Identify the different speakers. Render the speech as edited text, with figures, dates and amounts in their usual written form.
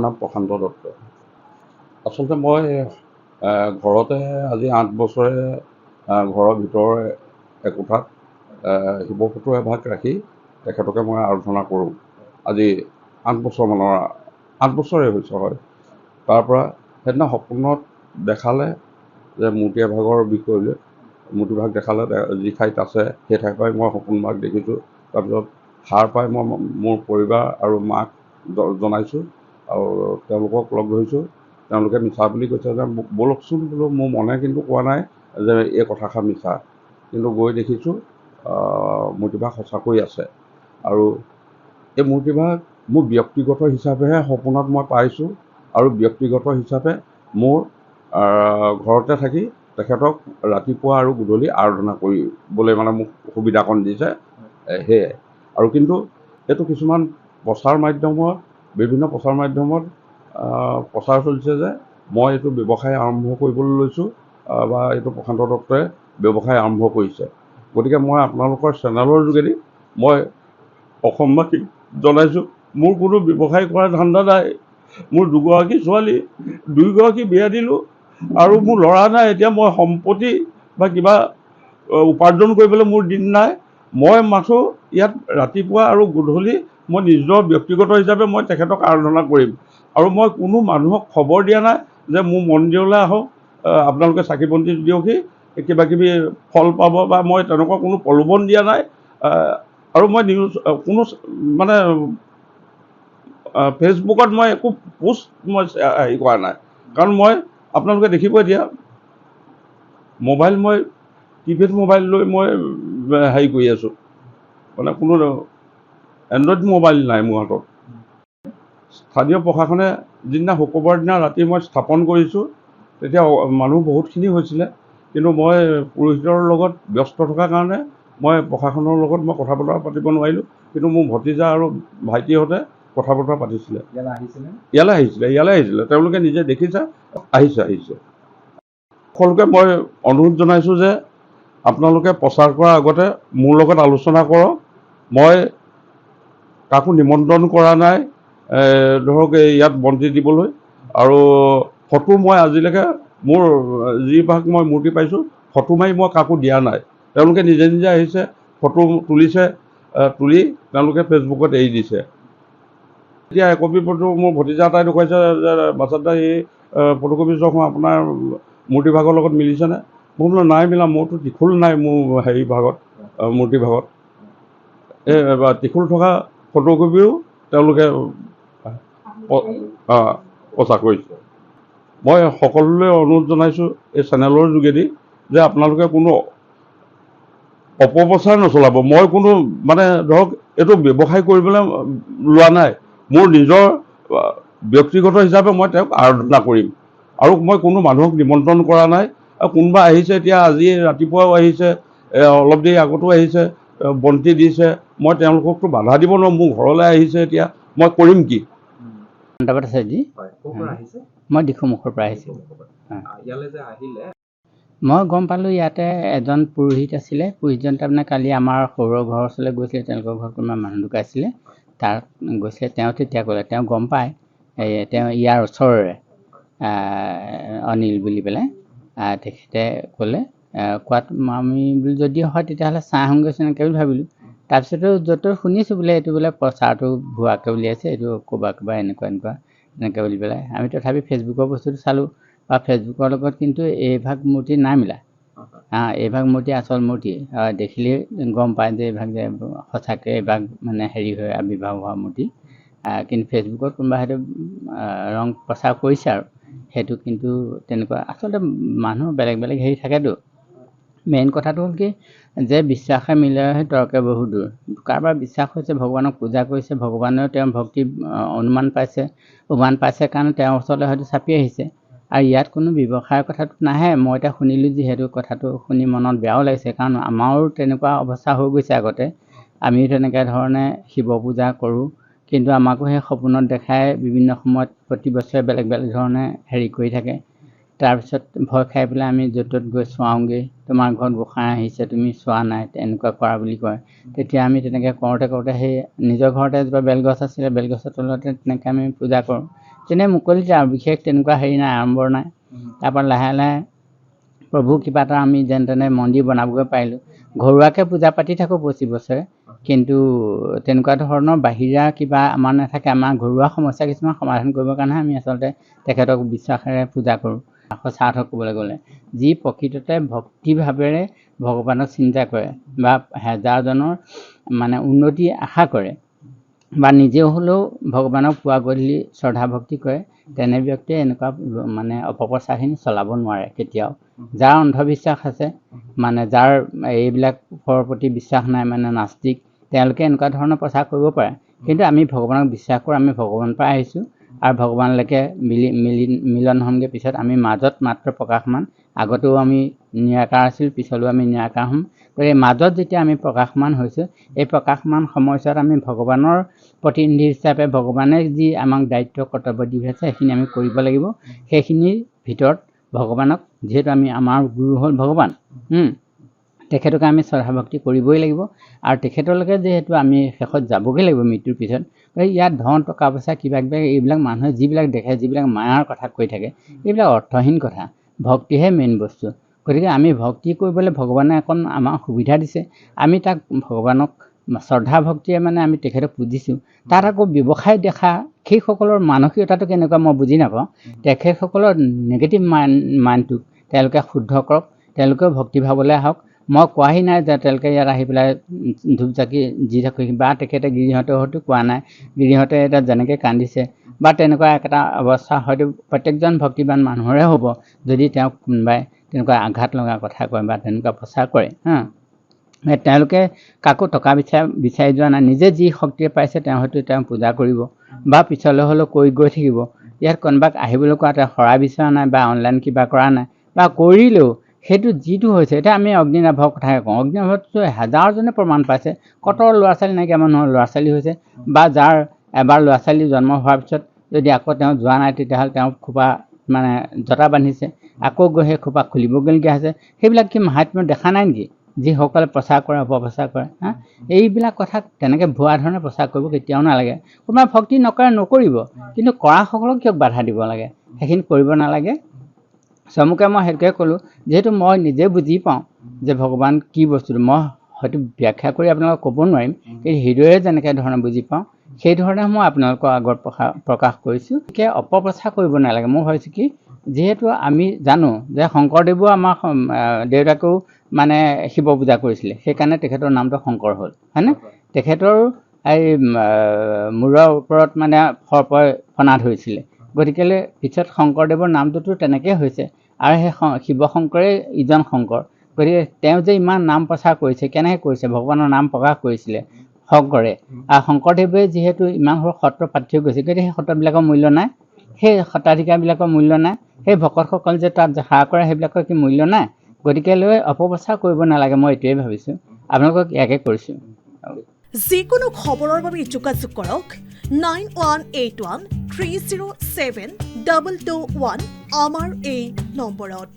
Speaker 1: নাম প্ৰশান্ত দত্ত। আচলতে মই ঘৰতে আজি 8 বছৰে ঘৰৰ ভিতৰৰ একোঠাত শিৱ ফটো এভাগ ৰাখি তেখেতকে মই আৰাধনা কৰোঁ। আজি 8 বছৰে হৈছে হয়। তাৰপৰা সেইদিনা সপোনত দেখালে যে মূৰ্তি এভাগৰ বিষয়লৈ মূৰ্তিভাগ দেখালে, যি ঠাইত আছে সেই ঠাইৰ পৰাই মই সপোনভাগ দেখিছোঁ। তাৰপিছত সাৰ পাই মই মোৰ পৰিবাৰ আৰু মাক জনাইছোঁ আৰু তেওঁলোকক লগ ধৰিছোঁ। তেওঁলোকে মিছা বুলি কৈছে যে ব'লকচোন বোলো, মোৰ মনে কিন্তু কোৱা নাই যে এই কথাষাৰ মিছা। কিন্তু গৈ দেখিছোঁ মূৰ্তিভাগ সঁচাকৈ আছে। আৰু এই মূৰ্তিভাগ মোৰ ব্যক্তিগত হিচাপেহে সপোনত মই পাইছোঁ, আৰু ব্যক্তিগত হিচাপে মোৰ ঘৰতে থাকি তেখেতক ৰাতিপুৱা আৰু গধূলি আৰাধনা কৰিবলৈ মানে মোক সুবিধাকণ দিছে, সেয়াই। আৰু কিন্তু এইটো কিছুমান বিভিন্ন প্ৰচাৰ মাধ্যমত প্ৰচাৰ চলিছে যে মই এইটো ব্যৱসায় আৰম্ভ কৰিবলৈ লৈছোঁ, বা এইটো প্ৰশান্ত দত্তই ব্যৱসায় আৰম্ভ কৰিছে। গতিকে মই আপোনালোকৰ চেনেলৰ যোগেদি মই অসমবাসীক জনাইছোঁ, মোৰ কোনো ব্যৱসায় কৰা ধান্দা নাই। মোৰ 2গৰাকী ছোৱালী, 2গৰাকী বিয়া দিলোঁ, আৰু মোৰ ল'ৰা নাই। এতিয়া মই সম্পত্তি বা কিবা উপাৰ্জন কৰিবলৈ মোৰ দিন নাই। মই মাথো ইয়াত ৰাতিপুৱা আৰু গধূলি মই নিজৰ ব্যক্তিগত হিচাপে মই তেখেতক আৰাধনা কৰিম। আৰু মই কোনো মানুহক খবৰ দিয়া নাই যে মোৰ মন্দিৰলৈ আহক, আপোনালোকে চাকি বন্তি দিয়কহি, কিবাকিবি ফল পাব, বা মই তেনেকুৱা কোনো প্ৰলোভন দিয়া নাই। আৰু মই কোনো মানে ফেচবুকত মই একো পোষ্ট মই হেৰি কৰা নাই। কাৰণ মই আপোনালোকে দেখিব এতিয়া মই কিপেড মোবাইল লৈ মই হেৰি কৰি আছোঁ, মানে কোনো এণ্ড্ৰইড মোবাইল নাই মোৰ হাতত। স্থানীয় প্ৰশাসনে যিদিনা শুক্ৰবাৰ দিনা ৰাতি মই স্থাপন কৰিছোঁ, তেতিয়া মানুহ বহুতখিনি হৈছিলে। কিন্তু মই পুৰোহিতৰ লগত ব্যস্ত থকাৰ কাৰণে মই প্ৰশাসনৰ লগত মই কথা বতৰা পাতিব নোৱাৰিলোঁ। কিন্তু মোৰ ভতিজা আৰু ভাইটিহঁতে কথা বতৰা পাতিছিলে। ইয়ালৈ আহিছিলে। তেওঁলোকে নিজে দেখিছে, আহিছে। সকলোকে মই অনুৰোধ জনাইছোঁ যে আপোনালোকে প্ৰচাৰ কৰাৰ আগতে মোৰ লগত আলোচনা কৰক। মই কাকো নিমন্ত্ৰণ কৰা নাই ধৰক ইয়াত বন্তি দিবলৈ। আৰু ফটো মই আজিলৈকে মোৰ যিভাগ মই মূৰ্তি পাইছোঁ, ফটো মাৰি মই কাকো দিয়া নাই। তেওঁলোকে নিজে নিজে আহিছে, ফটো তুলিছে, তুলি তেওঁলোকে ফেচবুকত এৰি দিছে। এতিয়া একপি ফটো মোৰ ভতিজা এটাই দেখুৱাইছে যে বাছাদা এই ফটোকপি চাওক, আপোনাৰ মূৰ্তিভাগৰ লগত মিলিছেনে? মই বোলো নাই মিলা, মোৰতো ত্ৰিশূল নাই মোৰ মূৰ্তিভাগত। এই ত্ৰিশূল থকা ফটোকপিও তেওঁলোকে প্ৰচাৰ কৰিছে। মই সকলোলৈ অনুৰোধ জনাইছোঁ এই চেনেলৰ যোগেদি যে আপোনালোকে কোনো অপপ্ৰচাৰ নচলাব। মই কোনো মানে ধৰক এইটো ব্যৱসায় কৰিবলৈ লোৱা নাই। মোৰ নিজৰ ব্যক্তিগত হিচাপে মই তেওঁক আৰাধনা কৰিম, আৰু মই কোনো মানুহক নিমন্ত্ৰণ কৰা নাই। আৰু কোনোবা আহিছে, এতিয়া আজি ৰাতিপুৱাও আহিছে, অলপ দেৰি আগতো আহিছে, বন্তি দিছে। মই তেওঁলোককতো বাধা দিব নোৱাৰোঁ। মোৰ ঘৰলৈ আহিছে, এতিয়া মই কৰিম কি?
Speaker 2: মই দিখৌমুখৰ পৰা আহিছোঁ। মই গম পালোঁ ইয়াতে এজন পুৰোহিত আছিলে। পুৰোহিতজন তাৰমানে কালি আমাৰ সৌৰৰ ঘৰৰ ওচৰলৈ গৈছিলে, তেওঁলোকৰ ঘৰত কোনোবা মানুহ ঢুকাইছিলে, তাত গৈছিলে। তেওঁ তেতিয়া ক'লে, তেওঁ গম পায়, তেওঁ ইয়াৰ ওচৰৰে অনিল বুলি পেলাই তেখেতে ক'লে। কোৱাত আমি বোলো যদি হয় তেতিয়াহ'লে চাই আহোঁগৈচোন এনেকৈ বুলি ভাবিলোঁ। তাৰপিছতো য'ত শুনিছোঁ বোলে এইটো বোলে প্ৰচাৰটো ভুৱাকৈ উলিয়াইছে, এইটো ক'বা এনেকৈ বুলি পেলাই আমি তথাপি ফেচবুকৰ বস্তুটো চালোঁ, বা ফেচবুকৰ লগত কিন্তু এইভাগ মূৰ্তি নাই মিলা। এইভাগ মূৰ্তি আচল মূৰ্তি দেখিলেই গম পায় যে এইভাগ যে সঁচাকৈ এইভাগ মানে হেৰি হৈ আৱিৰ্ভাৱ হোৱা মূৰ্তি। কিন্তু ফেচবুকত কোনোবা সেইটো ৰং প্ৰচাৰ কৰিছে, আৰু সেইটো কিন্তু তেনেকুৱা আচলতে মানুহ বেলেগ বেলেগ হেৰি থাকেতো। মেইন কথাটো হ'ল কি যে বিশ্বাসে মিলেহে তৰ্কে বহু দূৰ। কাৰোবাৰ বিশ্বাস হৈছে, ভগৱানক পূজা কৰিছে, ভগৱানেও তেওঁৰ ভক্তি উমান পাইছে কাৰণে তেওঁৰ ওচৰলৈ হয়তো চাপি আহিছে। আৰু ইয়াত কোনো ব্যৱসায়ৰ কথাটো নাহে। মই এতিয়া শুনিলোঁ যিহেতু কথাটো শুনি মনত বেয়াও লাগিছে, কাৰণ আমাৰো তেনেকুৱা অৱস্থা হৈ গৈছে আগতে। আমিও তেনেকৈ ধৰণে শিৱ পূজা কৰোঁ, কিন্তু আমাকো সেই সপোনত দেখাই বিভিন্ন সময়ত প্ৰতি বছৰে বেলেগ বেলেগ ধৰণে হেৰি কৰি থাকে। তাৰপিছত ভয় খাই পেলাই আমি য'ত ত'ত গৈ চোৱাওঁগৈ, তোমাৰ ঘৰত গোঁসাই আহিছে তুমি চোৱা নাই, এনেকুৱা কৰা বুলি কয়। তেতিয়া আমি তেনেকৈ কৰোঁতে সেই নিজৰ ঘৰতে এজোপা বেলগছ আছিলে, বেলগছৰ তলতে তেনেকৈ আমি পূজা কৰোঁ। তেনে মুকলিতে আৰু বিশেষ তেনেকুৱা হেৰি নাই, আড়ম্বৰ নাই। তাৰপৰা লাহে লাহে প্ৰভু কিবা এটা আমি যেন তেনে মন্দিৰ বনাবগৈ পাৰিলোঁ। ঘৰুৱাকৈ পূজা পাতি থাকোঁ প্ৰতি বছৰে, কিন্তু তেনেকুৱা ধৰণৰ বাহিৰা কিবা আমাৰ নাথাকে। আমাৰ ঘৰুৱা সমস্যা কিছুমান সমাধান কৰিবৰ কাৰণেহে আমি আচলতে তেখেতক বিশ্বাসেৰে পূজা কৰোঁ। সঁচা অৰ্থত ক'বলৈ গ'লে যি প্ৰকৃততে ভক্তিভাৱেৰে ভগৱানক চিন্তা কৰে বা হেজাৰজনৰ মানে উন্নতি আশা কৰে বা নিজেও হ'লেও ভগৱানক পুৱা গধূলি শ্ৰদ্ধা ভক্তি কৰে, তেনে ব্যক্তিয়ে এনেকুৱা মানে অপপ্ৰচাৰখিনি চলাব নোৱাৰে কেতিয়াও। যাৰ অন্ধবিশ্বাস আছে, মানে যাৰ এইবিলাকৰ প্ৰতি বিশ্বাস নাই, মানে নাস্তিক, তেওঁলোকে এনেকুৱা ধৰণৰ প্ৰচাৰ কৰিব পাৰে। কিন্তু আমি ভগৱানক বিশ্বাস কৰোঁ, আমি ভগৱানৰ পৰা আহিছোঁ আৰু ভগৱানলৈকে মিলন হ'মগৈ। পিছত আমি মাজত মাত্ৰ প্ৰকাশমান, আগতেও আমি নিৰাকাৰ আছিল, পিছলৈও আমি নিৰাকাৰ হ'ম। গতিকে মাজত যেতিয়া আমি প্ৰকাশমান হৈছোঁ, এই প্ৰকাশমান সময়ছোৱাত আমি ভগৱানৰ প্ৰতিনিধি হিচাপে ভগৱানে যি আমাক দায়িত্ব কৰ্তব্য দি আছে সেইখিনি আমি কৰিব লাগিব। সেইখিনিৰ ভিতৰত ভগৱানক, যিহেতু আমাৰ গুৰু হ'ল ভগৱান, তেখেতকে আমি শ্ৰদ্ধা ভক্তি কৰিবই লাগিব। আৰু তেখেতলৈকে যিহেতু আমি শেষত যাবগৈ লাগিব মৃত্যুৰ পিছত, ইয়াত ধন টকা পইচা কিবা কিবা এইবিলাক মানুহে যিবিলাক দেখে, যিবিলাক মায়াৰ কথা কৈ থাকে, এইবিলাক অৰ্থহীন কথা। ভক্তিহে মেইন বস্তু। গতিকে আমি ভক্তি কৰিবলৈ ভগৱানে অকণ আমাক সুবিধা দিছে, আমি তাক ভগৱানক শ্ৰদ্ধা ভক্তিয়ে মানে আমি তেখেতক পুজিছোঁ। তাত আকৌ ব্যৱসায় দেখা সেইসকলৰ মানসিকতাটো কেনেকুৱা মই বুজি নাপাওঁ। তেখেতসকলৰ নেগেটিভ মাইণ্ডটোক তেওঁলোকে শুদ্ধ কৰক, তেওঁলোকেও ভক্তিভাৱলৈ আহক। মই কোৱাহি নাই যে তেওঁলোকে ইয়াত আহি পেলাই ধূপ চাকি দি থাকি, বা তেখেতে গিৰিহঁতেও হয়তো কোৱা নাই, গিৰিহঁতে এতিয়া যেনেকৈ কান্দিছে বা তেনেকুৱা এটা অৱস্থা হয়তো প্ৰত্যেকজন ভক্তিবান মানুহৰে হ'ব, যদি তেওঁক কোনোবাই তেনেকুৱা আঘাত লগা কথা কয় বা তেনেকুৱা প্ৰচাৰ কৰে। তেওঁলোকে কাকো টকা বিচাৰি যোৱা নাই, নিজে যি শক্তিয়ে পাইছে তেওঁ হয়তো তেওঁ পূজা কৰিব বা পিছলৈ হ'লেও কৰি গৈ থাকিব। ইয়াত কোনোবাক আহিবলৈ কোৱা তেওঁ শৰাই বিচৰা নাই বা অনলাইন কিবা কৰা নাই, বা কৰিলেও সেইটো যিটো হৈছে, এতিয়া আমি অগ্নিনাভৰ কথাকে কওঁ, অগ্নিনাভতো হাজাৰজনে প্ৰমাণ পাইছে, কত ল'ৰা ছোৱালী নাইকিয়া মানুহৰ ল'ৰা ছোৱালী হৈছে, বা যাৰ এবাৰ ল'ৰা ছোৱালী জন্ম হোৱাৰ পিছত যদি আকৌ তেওঁ যোৱা নাই, তেতিয়াহ'লে তেওঁ খোপা মানে জটা বান্ধিছে, আকৌ গৈ সেই খোপা খুলিবগৈলগীয়া হৈছে। সেইবিলাক কি মাহাত্ম্য দেখা নাই নেকি? যিসকলে প্ৰচাৰ কৰে, অপপ্ৰচাৰ কৰে, এইবিলাক কথা তেনেকৈ ভুৱা ধৰণে প্ৰচাৰ কৰিব কেতিয়াও নালাগে। কোনোবাই ভক্তি নকৰে, নকৰিব, কিন্তু কৰাসকলক কিয় বাধা দিব লাগে? সেইখিনি কৰিব নালাগে। চমুকে মই সেইটোকে ক'লোঁ, যিহেতু মই নিজে বুজি পাওঁ যে ভগৱান কি বস্তুটো, মই হয়তো ব্যাখ্যা কৰি আপোনালোকক ক'ব নোৱাৰিম, কিন্তু হৃদয়ে যেনেকৈ ধৰণে বুজি পাওঁ সেই ধৰণে মই আপোনালোকৰ আগত প্ৰকাশ কৰিছোঁ। গতিকে অপপ্ৰচাৰ কৰিব নালাগে। মই ভাবিছোঁ কি, যিহেতু আমি জানো যে শংকৰদেৱো আমাৰ দেউতাকেও মানে শিৱ পূজা কৰিছিলে, সেইকাৰণে তেখেতৰ নামটো শংকৰ হ'ল, হয়নে? তেখেতৰ এই মূৰৰ ওপৰত মানে সৰ্পই ফণা ধৰিছিলে, গতিকেলৈ পিছত শংকৰদেৱৰ নামটোতো তেনেকৈ হৈছে। আৰু সেই শিৱ শংকৰে ইজন শংকৰ, গতিকে তেওঁ যে ইমান নাম প্ৰচাৰ কৰিছে, কেনেকৈ কৰিছে? ভগৱানৰ নাম প্ৰকাশ কৰিছিলে শংকৰে। আৰু শংকৰদেৱে যিহেতু ইমান সত্ৰ পাতি থৈ গৈছে, গতিকে সেই সত্ৰবিলাকৰ মূল্য নাই, সেই সত্ৰাধিকাৰবিলাকৰ মূল্য নাই, সেই ভকতসকল যে তাত সেৱা কৰে সেইবিলাকৰ কি মূল্য নাই? গতিকে লৈ অপপ্ৰচাৰ কৰিব নালাগে, মই এইটোৱে ভাবিছোঁ। আপোনালোকক ইয়াকে কৰিছোঁ।
Speaker 3: যিকোনো খবৰৰ বাবে যোগাযোগ কৰক 9181 307 221 আমাৰ এই নম্বৰত।